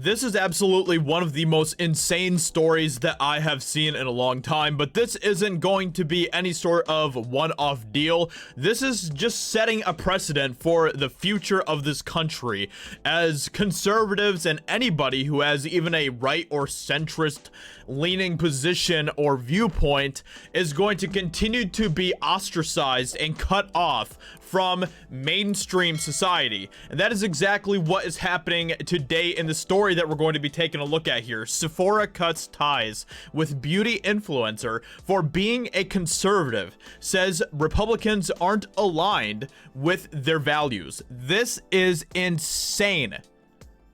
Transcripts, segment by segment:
This is absolutely one of the most insane stories that I have seen in a long time, but this isn't going to be any sort of one-off deal. This is just setting a precedent for the future of this country, as conservatives and anybody who has even a right or centrist leaning position or viewpoint is going to continue to be ostracized and cut off from mainstream society. And that is exactly what is happening today in the story that we're going to be taking a look at here. Sephora cuts ties with beauty influencer for being a conservative, says Republicans aren't aligned with their values. This is insane.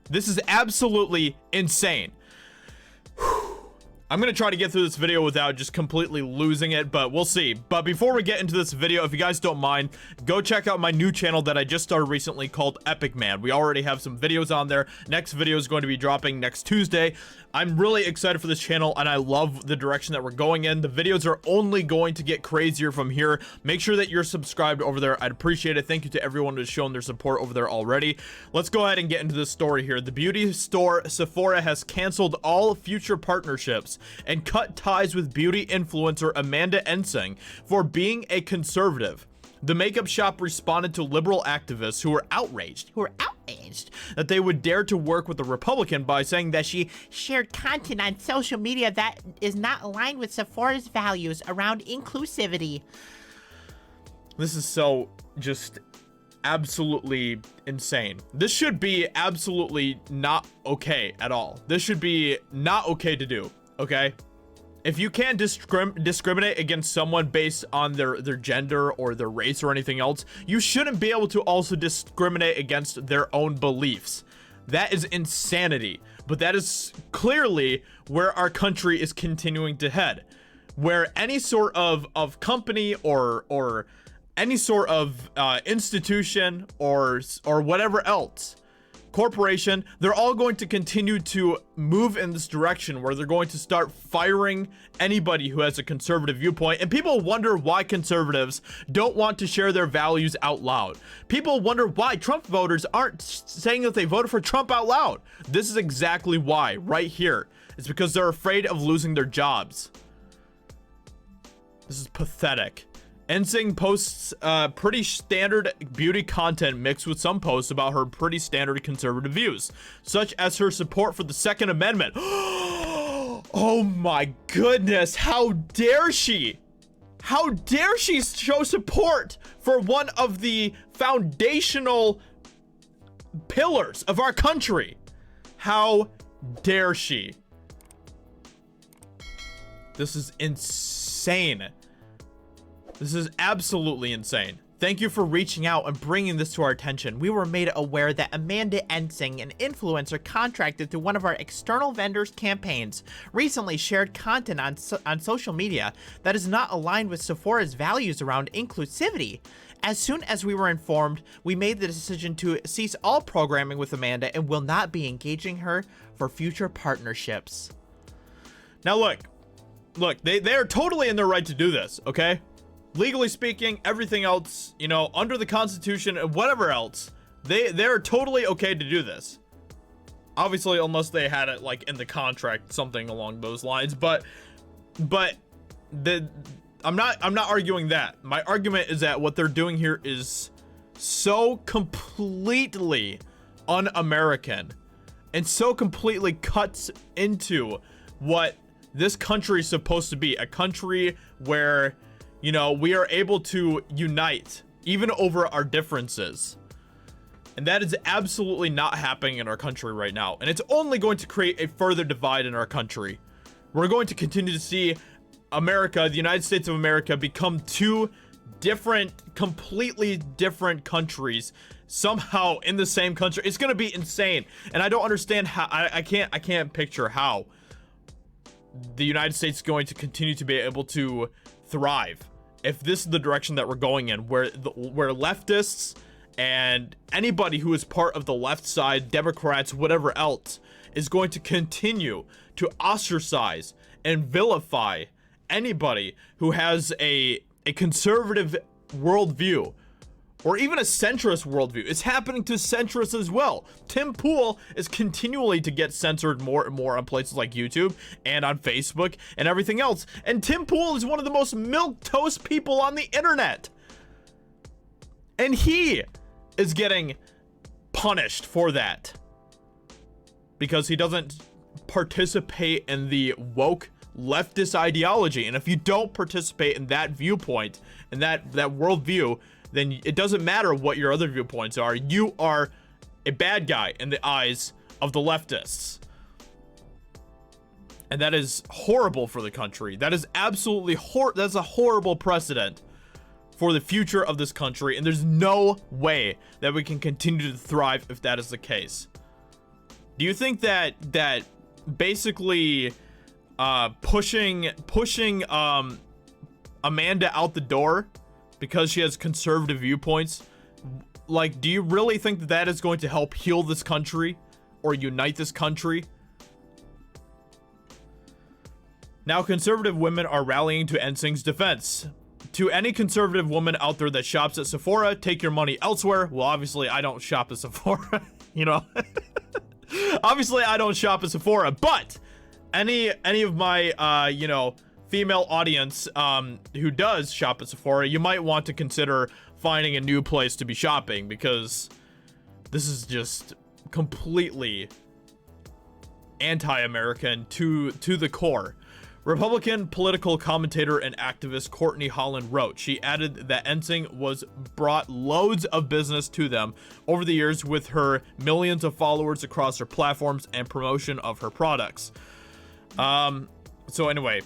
This is absolutely insane. I'm gonna try to get through this video without just completely losing it, but we'll see. But before we get into this video, if you guys don't mind, go check out my new channel that I just started recently called Epic Man. We already have some videos on there. Next video is going to be dropping next Tuesday. I'm really excited for this channel and I love the direction that we're going in. The videos are only going to get crazier from here. Make sure that you're subscribed over there. I'd appreciate it. Thank you to everyone who's shown their support over there already. Let's go ahead and get into this story here. The beauty store Sephora has canceled all future partnerships and cut ties with beauty influencer Amanda Ensing for being a conservative. The makeup shop responded to liberal activists who were outraged that they would dare to work with a Republican by saying that she shared content on social media that is not aligned with Sephora's values around inclusivity. This is so just absolutely insane. This should be absolutely not okay at all. This should be not okay to do, okay? If you can't discriminate against someone based on their gender or their race or anything else, you shouldn't be able to also discriminate against their own beliefs. That is insanity. But that is clearly where our country is continuing to head. Where any sort of company or any sort of institution or whatever else, corporation, they're all going to continue to move in this direction where they're going to start firing anybody who has a conservative viewpoint. And people wonder why conservatives don't want to share their values out loud. People wonder why Trump voters aren't saying that they voted for Trump out loud. This is exactly why, right here. It's because they're afraid of losing their jobs. This is pathetic. Ensing posts pretty standard beauty content mixed with some posts about her pretty standard conservative views, such as her support for the Second Amendment. Oh my goodness, how dare she? How dare she show support for one of the foundational pillars of our country? How dare she? This is insane. This is absolutely insane. Thank you for reaching out and bringing this to our attention. We were made aware that Amanda Ensing, an influencer contracted through one of our external vendors' campaigns, recently shared content on social media that is not aligned with Sephora's values around inclusivity. As soon as we were informed, we made the decision to cease all programming with Amanda and will not be engaging her for future partnerships. Now look, they are totally in their right to do this, okay? Legally speaking, everything else, you know, under the Constitution and whatever else, they're totally okay to do this. Obviously, unless they had it like in the contract, something along those lines. But I'm not arguing that. My argument is that what they're doing here is so completely un-American and so completely cuts into what this country is supposed to be. A country where, you know, we are able to unite even over our differences. And that is absolutely not happening in our country right now. And it's only going to create a further divide in our country. We're going to continue to see America, the United States of America, become two different, completely different countries somehow in the same country. It's going to be insane. And I don't understand how, I can't picture how the United States is going to continue to be able to thrive if this is the direction that we're going in, where leftists and anybody who is part of the left side, Democrats, whatever else, is going to continue to ostracize and vilify anybody who has a conservative worldview or even a centrist worldview. It's happening to centrists as well. Tim Pool is continually to get censored more and more on places like YouTube and on Facebook and everything else. And Tim Pool is one of the most milquetoast people on the internet. And he is getting punished for that because he doesn't participate in the woke leftist ideology. And if you don't participate in that viewpoint and that worldview, then it doesn't matter what your other viewpoints are. You are a bad guy in the eyes of the leftists. And that is horrible for the country. That is absolutely that's a horrible precedent for the future of this country. And there's no way that we can continue to thrive if that is the case. Do you think that basically pushing Amanda out the door because she has conservative viewpoints, like, do you really think that that is going to help heal this country or unite this country? Now, conservative women are rallying to Ensing's defense. To any conservative woman out there that shops at Sephora, take your money elsewhere. Well, obviously, I don't shop at Sephora, you know. Obviously, I don't shop at Sephora, but any of my, you know, female audience who does shop at Sephora, you might want to consider finding a new place to be shopping, because this is just completely anti-American to the core. Republican political commentator and activist Courtney Holland wrote, she added that Ensing was brought loads of business to them over the years with her millions of followers across her platforms and promotion of her products. So anyway,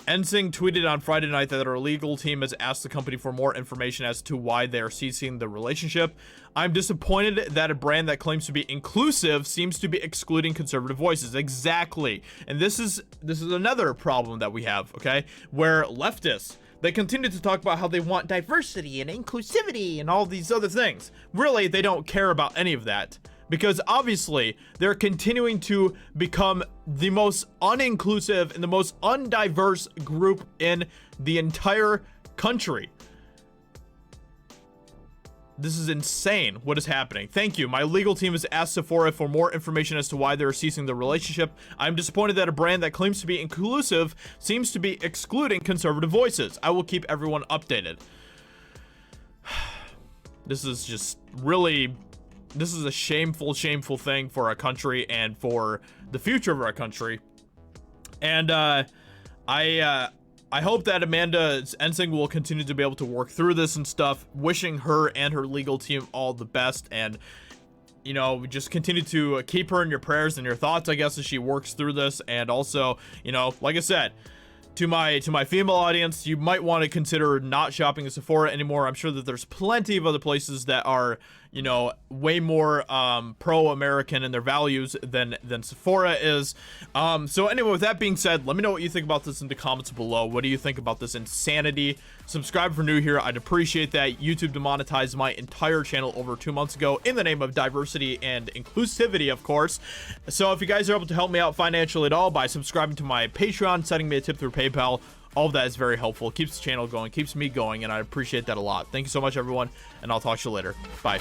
Ensing tweeted on Friday night that her legal team has asked the company for more information as to why they are ceasing the relationship. I'm disappointed that a brand that claims to be inclusive seems to be excluding conservative voices. Exactly. And this is another problem that we have, okay? Where leftists, they continue to talk about how they want diversity and inclusivity and all these other things. Really, they don't care about any of that, because obviously they're continuing to become the most uninclusive and the most undiverse group in the entire country. This is insane what is happening. Thank you. My legal team has asked Sephora for more information as to why they're ceasing the relationship. I'm disappointed that a brand that claims to be inclusive seems to be excluding conservative voices. I will keep everyone updated. This is just really... This is a shameful thing for our country and for the future of our country. And I hope that Amanda Ensing will continue to be able to work through this and stuff. Wishing her and her legal team all the best, and you know, just continue to keep her in your prayers and your thoughts, I guess, as she works through this. And also, you know, like I said, to my female audience, you might want to consider not shopping at Sephora anymore. I'm sure that there's plenty of other places that are, you know, way more pro-American in their values than Sephora is. So anyway, with that being said, let me know what you think about this in the comments below. What do you think about this insanity? Subscribe for new here. I'd appreciate that. YouTube demonetized my entire channel over 2 months ago in the name of diversity and inclusivity, of course. So if you guys are able to help me out financially at all by subscribing to my Patreon, sending me a tip through PayPal, all of that is very helpful. It keeps the channel going, keeps me going, and I appreciate that a lot. Thank you so much, everyone, and I'll talk to you later. Bye.